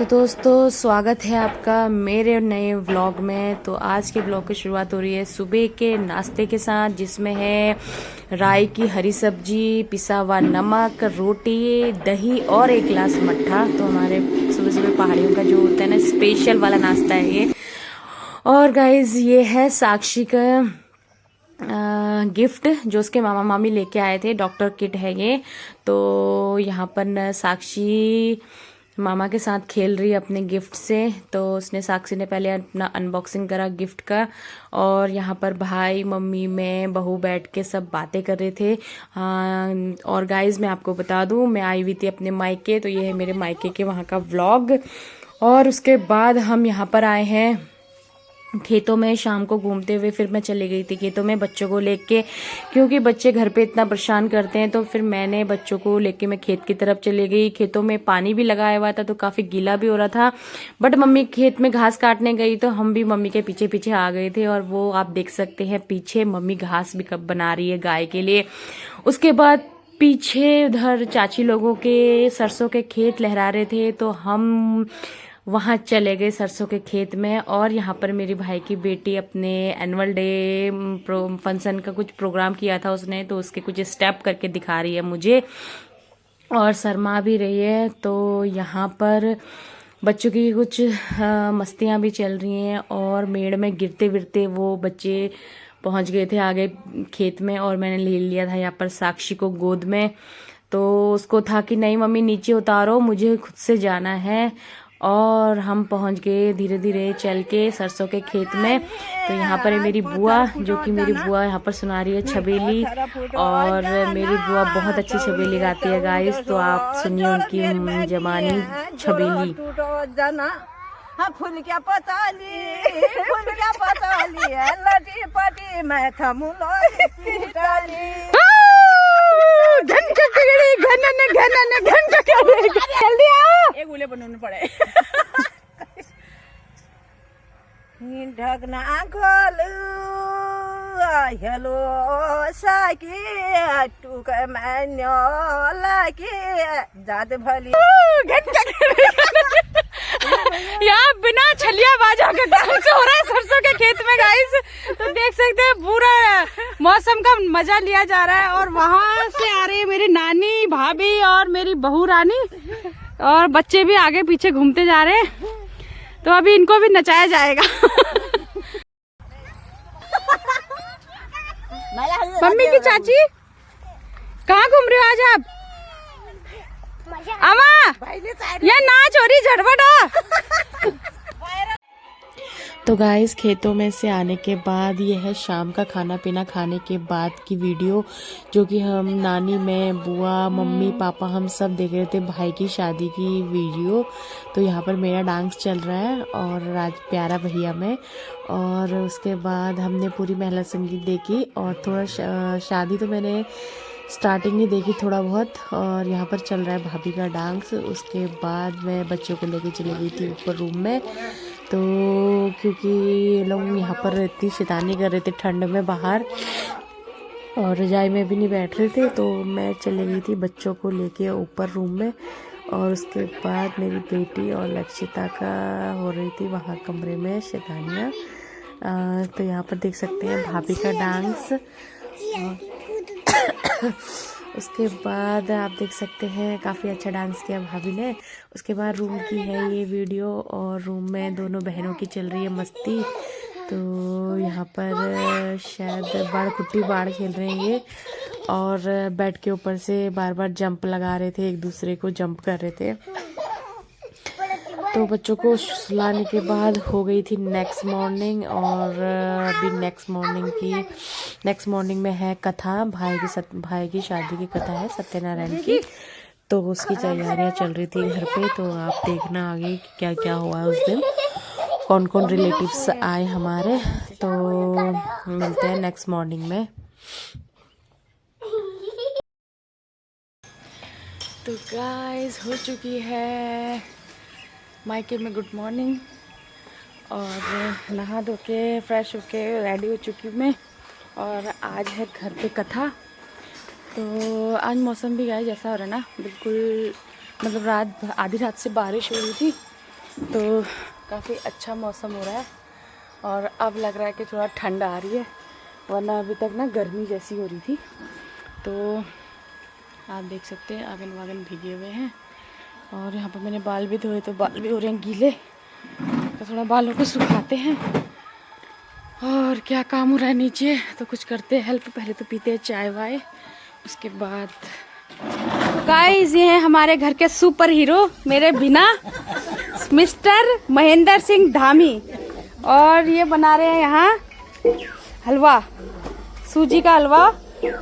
तो दोस्तों स्वागत है आपका मेरे नए व्लॉग में। तो आज के व्लॉग की शुरुआत हो रही है सुबह के नाश्ते के साथ, जिसमें है राई की हरी सब्जी, पिसा हुआ नमक, रोटी, दही और एक गिलास मट्ठा। तो हमारे सुबह सुबह पहाड़ियों का जो होता है ना, स्पेशल वाला नाश्ता है ये। और गाइज ये है साक्षी का गिफ्ट जो उसके मामा मामी लेके आए थे, डॉक्टर किट है ये। तो यहाँ पर साक्षी मामा के साथ खेल रही है अपने गिफ्ट से। तो उसने साक्षी ने पहले अपना अनबॉक्सिंग करा गिफ्ट का, और यहाँ पर भाई मम्मी मैं बहू बैठ के सब बातें कर रहे थे। और गाइज मैं आपको बता दूं, मैं आई हुई थी अपने मायके, तो ये है मेरे मायके के वहाँ का व्लॉग। और उसके बाद हम यहाँ पर आए हैं खेतों में शाम को घूमते हुए। फिर मैं चली गई थी खेतों में बच्चों को लेके, क्योंकि बच्चे घर पे इतना परेशान करते हैं। तो फिर मैंने बच्चों को लेके मैं खेत की तरफ चली गई। खेतों में पानी भी लगाया हुआ था तो काफी गीला भी हो रहा था, बट मम्मी खेत में घास काटने गई तो हम भी मम्मी के पीछे पीछे आ गए थे। और वो आप देख सकते हैं पीछे मम्मी घास भी कब बना रही है गाय के लिए। उसके बाद पीछे उधर चाची लोगों के सरसों के खेत लहरा रहे थे, तो हम वहाँ चले गए सरसों के खेत में। और यहाँ पर मेरी भाई की बेटी अपने एनुअल डे फंक्शन का कुछ प्रोग्राम किया था उसने, तो उसके कुछ स्टेप करके दिखा रही है मुझे, और शर्मा भी रही है। तो यहाँ पर बच्चों की कुछ मस्तियाँ भी चल रही हैं, और मेड़ में गिरते गिरते वो बच्चे पहुँच गए थे आगे खेत में। और मैंने ले लिया था यहाँ पर साक्षी को गोद में। तो उसको था कि नहीं मम्मी नीचे उतारो, मुझे खुद से जाना है। और हम पहुंच गए धीरे धीरे चल के सरसों के खेत में। तो यहाँ पर है मेरी बुआ, जो कि मेरी बुआ यहाँ पर सुना रही है छबीली, और मेरी बुआ बहुत अच्छी छबीली गाती है गाइस। तो आप सुनिए उनकी जबानी छबीली। फूल क्या पताली लटी पटी मैं थमुलोरी जल्दी आओ, एक गुले बनाने पड़े। ढकना खोलू हेलो साकी टुक मैन्यो लाकी जात भली। यहाँ बिना छलिया बाजा के डांस हो रहा है सरसों के खेत में गाइस। तो देख सकते हैं पूरा मौसम का मजा लिया जा रहा है। और वहां से आ रही है मेरी नानी, भाभी और मेरी बहू रानी, और बच्चे भी आगे पीछे घूमते जा रहे हैं। तो अभी इनको भी नचाया जाएगा। मम्मी की चाची कहाँ घूम रही हो आज आप? अम्मा ये नाच हो रही झटपट। तो गाइस खेतों में से आने के बाद ये है शाम का खाना पीना खाने के बाद की वीडियो, जो कि हम नानी में बुआ मम्मी पापा हम सब देख रहे थे भाई की शादी की वीडियो। तो यहाँ पर मेरा डांस चल रहा है और राज प्यारा भैया में। और उसके बाद हमने पूरी महिला संगीत देखी, और थोड़ा शादी तो मैंने स्टार्टिंग ही देखी थोड़ा बहुत। और यहाँ पर चल रहा है भाभी का डांस। उसके बाद मैं बच्चों को लेके चली गई थी ऊपर रूम में। तो क्योंकि ये लोग यहाँ पर इतनी शैतानी कर रहे थे ठंड में बाहर, और रजाई में भी नहीं बैठ रहे थे, तो मैं चली गई थी बच्चों को लेके ऊपर रूम में। और उसके बाद मेरी बेटी और लक्षिता का हो रही थी वहाँ कमरे में शैतानियाँ। तो यहाँ पर देख सकते हैं भाभी का डांस। उसके बाद आप देख सकते हैं काफ़ी अच्छा डांस किया भाभी ने। उसके बाद रूम की है ये वीडियो, और रूम में दोनों बहनों की चल रही है मस्ती। तो यहाँ पर शायद बाढ़ कुट्टी बाढ़ खेल रहे हैं ये, और बेड के ऊपर से बार बार जंप लगा रहे थे, एक दूसरे को जंप कर रहे थे। तो बच्चों को सुलाने के बाद हो गई थी नेक्स्ट मॉर्निंग। और अभी नेक्स्ट मॉर्निंग में है कथा, भाई की शादी की कथा है सत्यनारायण की। तो उसकी तैयारियां चल रही थी घर पे। तो आप देखना आगे क्या क्या हुआ उस दिन, कौन कौन रिलेटिव्स आए हमारे। तो मिलते हैं नेक्स्ट मॉर्निंग में। तो गाइस हो चुकी है मायके में गुड मॉर्निंग, और नहा धो के फ्रेश होके रेडी हो चुकी मैं। और आज है घर पे कथा। तो आज मौसम भी गाइस जैसा हो रहा है ना, बिल्कुल मतलब आधी रात से बारिश हो रही थी, तो काफ़ी अच्छा मौसम हो रहा है और अब लग रहा है कि थोड़ा ठंड आ रही है, वरना अभी तक ना गर्मी जैसी हो रही थी। तो आप देख सकते हैं आंगन वागन भीगे हुए हैं और यहाँ पर मैंने बाल भी धोए तो बाल भी हो रहे हैं गीले, तो थोड़ा बालों को सुखाते हैं। और क्या काम हो रहा है नीचे, तो कुछ करते हैं हेल्प। पहले तो पीते हैं चाय वाय, उसके बाद गाइस ये हैं हमारे घर के सुपर हीरो मेरे बिना, मिस्टर महेंद्र सिंह धामी। और ये बना रहे हैं यहाँ हलवा, सूजी का हलवा,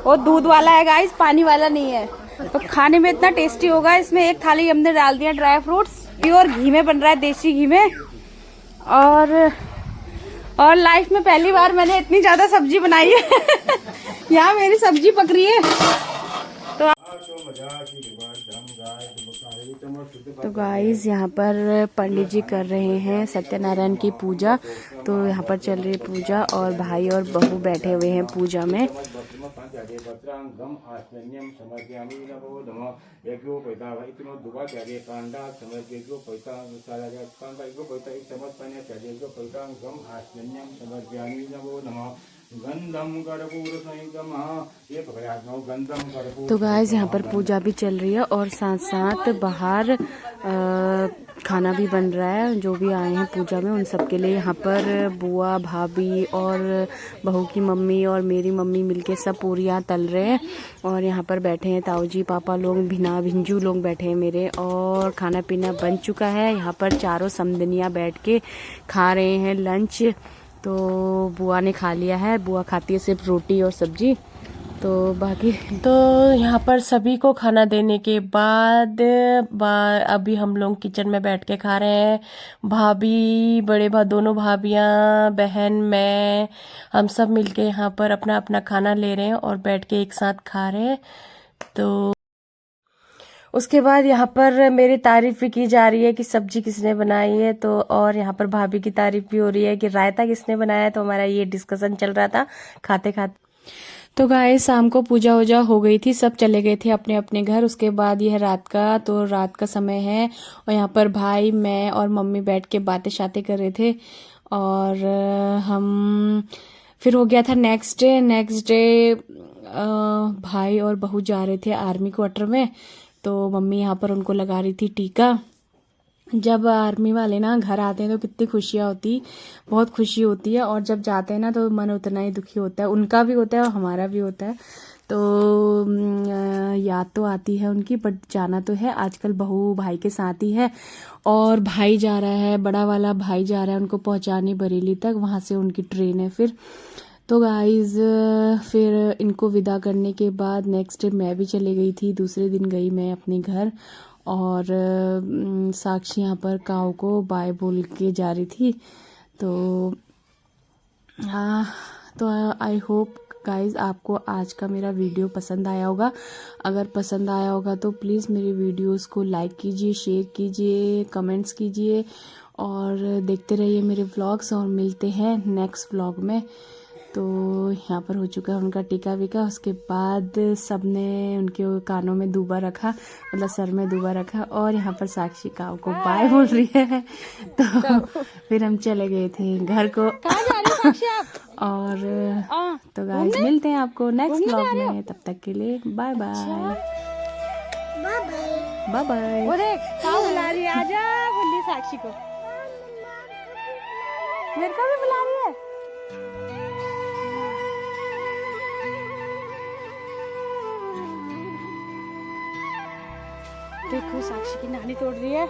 वो दूध वाला है गाइस, पानी वाला नहीं है। तो खाने में इतना टेस्टी होगा। इसमें एक थाली हमने डाल दिया ड्राई फ्रूट्स, प्योर घी में बन रहा है, देसी घी में। और लाइफ में पहली बार मैंने इतनी ज्यादा सब्जी बनाई है यहाँ मेरी सब्जी पक रही है। तो गाइस यहाँ पर पंडित जी कर रहे हैं सत्यनारायण की पूजा। तो यहाँ पर चल रही है पूजा और भाई और बहू बैठे हुए हैं पूजा में। तो गाइस यहाँ पर पूजा भी चल रही है और साथ साथ बाहर खाना भी बन रहा है। जो भी आए हैं पूजा में उन सब के लिए यहाँ पर बुआ, भाभी और बहू की मम्मी और मेरी मम्मी मिलके सब पूरियाँ तल रहे हैं। और यहाँ पर बैठे हैं ताऊ जी, पापा लोग, भिंजू लोग बैठे हैं मेरे। और खाना पीना बन चुका है। यहाँ पर चारों समधनियाँ बैठ के खा रहे हैं लंच। तो बुआ ने खा लिया है, बुआ खाती है सिर्फ रोटी और सब्जी। तो बाकी तो यहाँ पर सभी को खाना देने के बाद अभी हम लोग किचन में बैठ के खा रहे हैं। भाभी, दोनों भाभियाँ, बहन, मैं, हम सब मिलके यहाँ पर अपना अपना खाना ले रहे हैं और बैठ के एक साथ खा रहे हैं। तो उसके बाद यहाँ पर मेरी तारीफ भी की जा रही है कि सब्जी किसने बनाई है। तो और यहाँ पर भाभी की तारीफ भी हो रही है कि रायता किसने बनाया है। तो हमारा ये डिस्कशन चल रहा था खाते खाते। तो गाइस शाम को पूजा वूजा हो गई थी, सब चले गए थे अपने अपने घर। उसके बाद यह रात का समय है और यहाँ पर भाई, मैं और मम्मी बैठ के बातें शातें कर रहे थे। और हम फिर हो गया था नेक्स्ट डे भाई और बहू जा रहे थे आर्मी क्वार्टर में। तो मम्मी यहाँ पर उनको लगा रही थी टीका। जब आर्मी वाले ना घर आते हैं तो कितनी खुशियाँ होती, बहुत खुशी होती है। और जब जाते हैं ना तो मन उतना ही दुखी होता है, उनका भी होता है और हमारा भी होता है। तो याद तो आती है उनकी, बट जाना तो है। आजकल बहू भाई के साथ ही है और भाई जा रहा है, बड़ा वाला भाई जा रहा है उनको पहुंचाने बरेली तक, वहां से उनकी ट्रेन है फिर। तो गाइज फिर इनको विदा करने के बाद नेक्स्ट डे मैं भी चली गई थी, दूसरे दिन गई मैं अपने घर। और साक्षी यहाँ पर काऊ को बाय बोल के जा रही थी। तो हाँ, तो आई होप गाइज आपको आज का मेरा वीडियो पसंद आया होगा। अगर पसंद आया होगा तो प्लीज़ मेरे वीडियोस को लाइक कीजिए, शेयर कीजिए, कमेंट्स कीजिए और देखते रहिए मेरे व्लॉग्स। और मिलते हैं नेक्स्ट व्लॉग में। तो यहाँ पर हो चुका है उनका टीका वीका। उसके बाद सबने उनके कानों में दूबा रखा, मतलब सर में दूबा रखा। और यहाँ पर साक्षी काऊ को बाय बोल रही है। तो फिर हम चले गए थे घर को। और तो गाइस मिलते हैं आपको नेक्स्ट व्लॉग में, तब तक के लिए बाय बाय बाय बाय। वो देख काऊ बुला रही है, आजा बोली साक्षी को, मेरे को भी बुला रही है। देखो साक्षी की नानी तोड़ रही है।